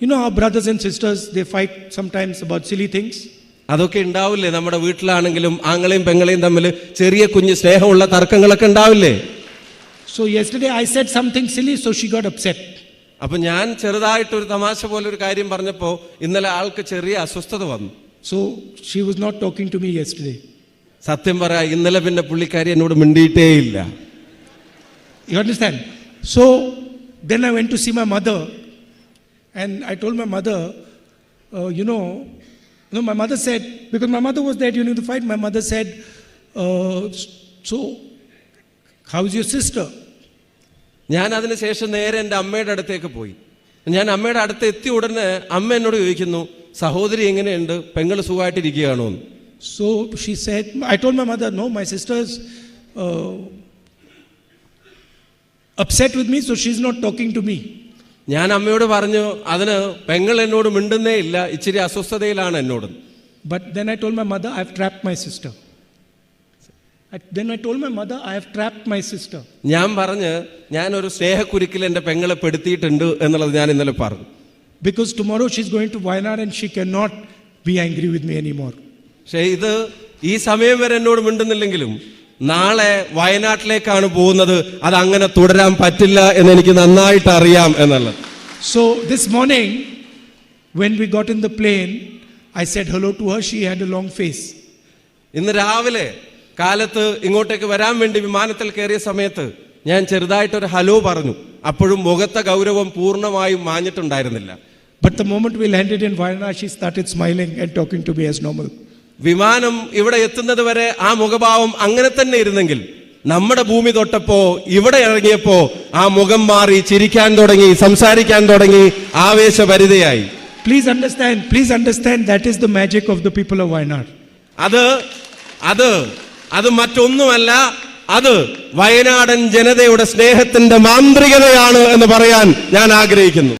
You know, our brothers and sisters, they fight sometimes about silly things. അതൊക്കെ ഉണ്ടാവില്ലേ? നമ്മുടെ വീട്ടിലാണെങ്കിലും ആങ്ങളെയും പെങ്ങളെയും തമ്മിൽ ചെറിയ കുഞ്ഞു സ്നേഹമുള്ള തർക്കങ്ങളൊക്കെ ഉണ്ടാവില്ലേ? So yesterday I said something silly, so she got upset. അപ്പൊ ഞാൻ ചെറുതായിട്ടൊരു തമാശ പോലെ ഒരു കാര്യം പറഞ്ഞപ്പോ ഇന്നലെ ആൾക്ക് ചെറിയ അസ്വസ്ഥത വന്നു. So she was not talking to me yesterday. സത്യം പറയാ, ഇന്നലെ പിന്നെ പുള്ളിക്കാരി എന്നോട് മിണ്ടിയിട്ടേ ഇല്ല. You understand? So then I went to see my mother, and I told my mother, my mother said, because my mother was there during the fight, my mother said, so how's your sister? ഞാൻ അതിനുശേഷം നേരെ എൻ്റെ അമ്മയുടെ അടുത്തേക്ക് പോയി. ഞാൻ അമ്മയുടെ അടുത്ത് എത്തിയ ഉടനെ അമ്മ എന്നോട് ചോദിക്കുന്നു, സഹോദരി എങ്ങനെയുണ്ട്, പെങ്ങൾ സുഖമായിട്ടിരിക്കുകയാണോ എന്ന്. So she said, I told my mother, no, my sister's upset with me, so she's not talking to me. ഞാൻ അമ്മയോട് പറഞ്ഞു, അതിന് പെങ്ങൾ എന്നോട് മിണ്ടുന്നേ ഇല്ല, ഇച്ചിരി അസ്വസ്ഥതയിലാണ് എന്നോട്. But then I told my mother, I have trapped my sister. Then I told my mother, I have trapped my sister. ഞാൻ പറഞ്ഞു, ഞാൻ ഒരു സ്നേഹക്കുരുക്കിൽ എൻ്റെ പെങ്ങളെ പെടുത്തിയിട്ടുണ്ട് എന്നുള്ളത് ഞാൻ ഇന്നലെ പറഞ്ഞു. Because tomorrow she's going to Wayanad and she cannot be angry with me anymore. പക്ഷേ ഇത് ഈ സമയം വരെ എന്നോട് മിണ്ടുന്നില്ലെങ്കിലും നാളെ വയനാട്ടിലേക്കാണ് പോകുന്നത്, അത് അങ്ങനെ തുടരാൻ പറ്റില്ല എന്ന് എനിക്ക് നന്നായിട്ട് അറിയാം എന്നുള്ളത്. So this morning when we got in the plane, I said hello to her. She had a long face. ഇന്ന് രാവിലെ കാലത്ത് ഇങ്ങോട്ടേക്ക് വരാൻ വേണ്ടി വിമാനത്തിൽ കയറിയ സമയത്ത് ഞാൻ ചെറുതായിട്ടൊരു ഹലോ പറഞ്ഞു. അപ്പോഴും മുഖത്തെ ഗൗരവം പൂർണ്ണമായും മാഞ്ഞിട്ടുണ്ടായിരുന്നില്ല. But the moment we landed in Wayanad, she started smiling and talking to me as normal. വിമാനം ഇവിടെ എത്തുന്നത് വരെ ആ മുഖഭാവം അങ്ങനെ തന്നെ ഇരുന്നെങ്കിൽ നമ്മുടെ ഭൂമി തൊട്ടപ്പോ ഇവിടെ ഇറങ്ങിയപ്പോ ആ മുഖം മാറി ചിരിക്കാൻ തുടങ്ങി, സംസാരിക്കാൻ തുടങ്ങി, ആവേശഭരിതയായി. Please understand that is the magic of the people of Wayanad. അത് മറ്റൊന്നുമല്ല, അത് വയനാടൻ ജനതയുടെ സ്നേഹത്തിന്റെ മാന്ത്രികതയാണ് എന്ന് പറയാൻ ഞാൻ ആഗ്രഹിക്കുന്നു.